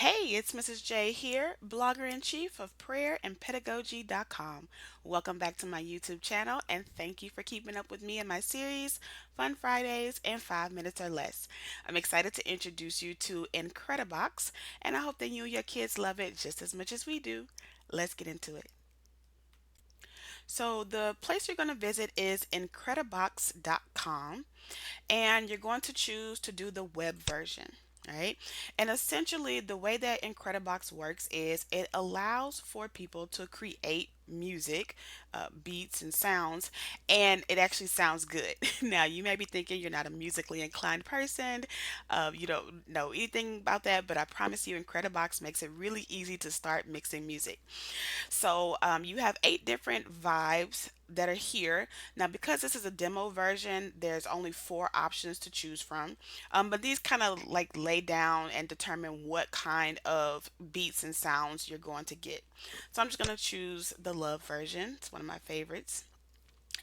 Hey, it's Mrs. J here, blogger in chief of Prayer and Pedagogy.com. Welcome back to my YouTube channel and thank you for keeping up with me in my series, Fun Fridays and 5 Minutes or Less. I'm excited to introduce you to Incredibox and I hope that you and your kids love it just as much as we do. Let's get into it. So, the place you're going to visit is Incredibox.com and you're going to choose to do the web version. Right. And essentially, the way that Incredibox works is it allows for people to create music, beats, and sounds, and it actually sounds good. Now, you may be thinking you're not a musically inclined person, you don't know anything about that, but I promise you, Incredibox makes it really easy to start mixing music. So you have 8 different vibes that are here. Now, because this is a demo version, there's only 4 options to choose from. But these kind of like lay down and determine what kind of beats and sounds you're going to get. So I'm just going to choose the love version. It's one of my favorites.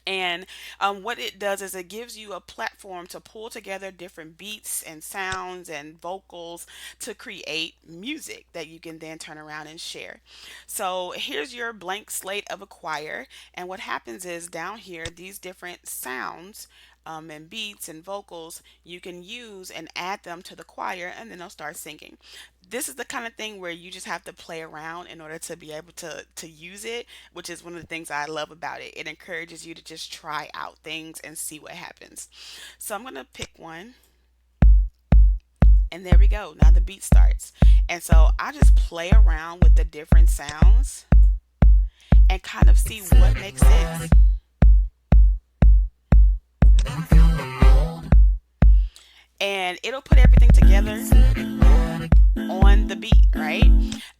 And what it does is it gives you a platform to pull together different beats and sounds and vocals to create music that you can then turn around and share. So here's your blank slate of a choir. And what happens is down here, these different sounds and beats and vocals you can use and add them to the choir and then they'll start singing. This is the kind of thing where you just have to play around in order to be able to use it, which is one of the things I love about it. It encourages you to just try out things and see what happens. So I'm going to pick one and there we go. Now the beat starts. And so I just play around with the different sounds and kind of see what makes sense. And it'll put everything together on the beat, right?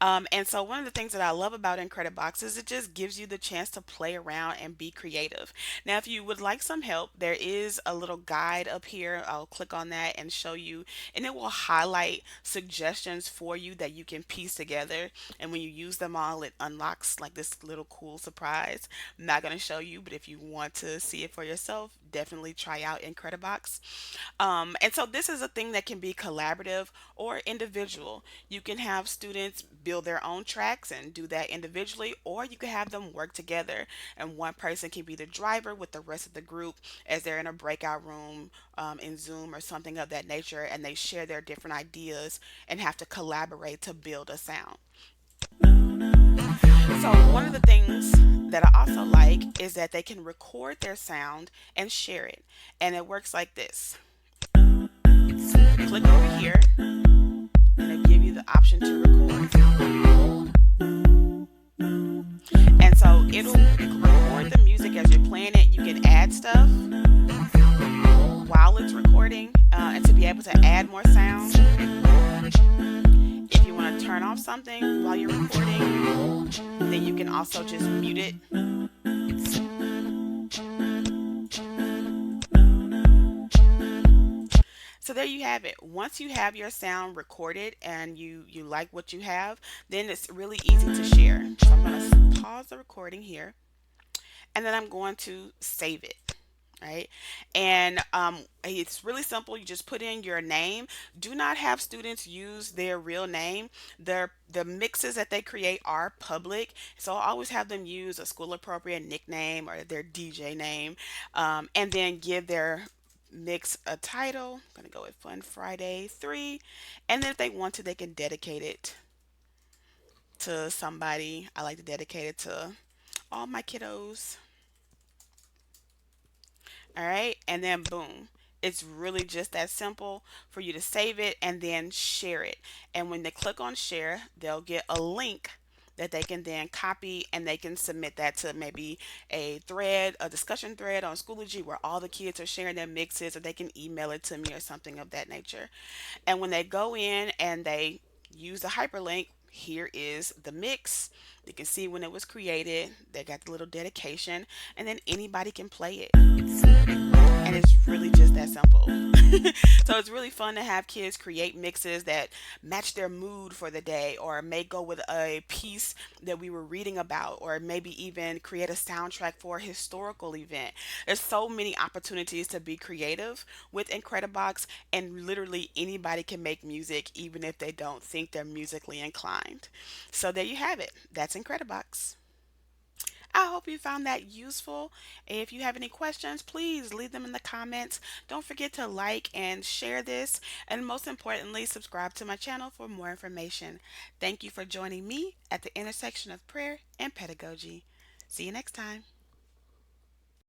And so one of the things that I love about Incredibox is it just gives you the chance to play around and be creative. Now, if you would like some help, there is a little guide up here. I'll click on that and show you, and it will highlight suggestions for you that you can piece together. And when you use them all, it unlocks like this little cool surprise. I'm not going to show you, but if you want to see it for yourself, definitely try out Incredibox. And so this is a thing that can be collaborative or individual. You can have students build their own tracks and do that individually, or you can have them work together and one person can be the driver with the rest of the group as they're in a breakout room in Zoom or something of that nature, and they share their different ideas and have to collaborate to build a sound. So, one of the things that I also like is that they can record their sound and share it. And it works like this. Click over here and it'll give you the option to record. And so it'll record the music as you're playing it. You can add stuff while it's recording and to be able to add more sound. If you want to turn off something while you're recording, then you can also just mute it. So there you have it. Once you have your sound recorded and you like what you have, then it's really easy to share. So I'm going to pause the recording here and then I'm going to save it. Right. And it's really simple. You just put in your name. Do not have students use their real name. The mixes that they create are public. So I always have them use a school appropriate nickname or their DJ name, and then give their mix a title. I'm going to go with Fun Friday 3. And then if they want to, they can dedicate it to somebody. I like to dedicate it to all my kiddos. All right. And then boom. It's really just that simple for you to save it and then share it. And when they click on share, they'll get a link that they can then copy and they can submit that to maybe a thread, a discussion thread on Schoology where all the kids are sharing their mixes, or they can email it to me or something of that nature. And when they go in and they use the hyperlink, here is the mix. They can see when it was created. They got the little dedication, and then anybody can play it. And it's really just that simple. So it's really fun to have kids create mixes that match their mood for the day, or may go with a piece that we were reading about, or maybe even create a soundtrack for a historical event. There's so many opportunities to be creative with Incredibox, and literally anybody can make music even if they don't think they're musically inclined. So there you have it. That's Incredibox. I hope you found that useful. If you have any questions, please leave them in the comments. Don't forget to like and share this. And most importantly, subscribe to my channel for more information. Thank you for joining me at the intersection of prayer and pedagogy. See you next time.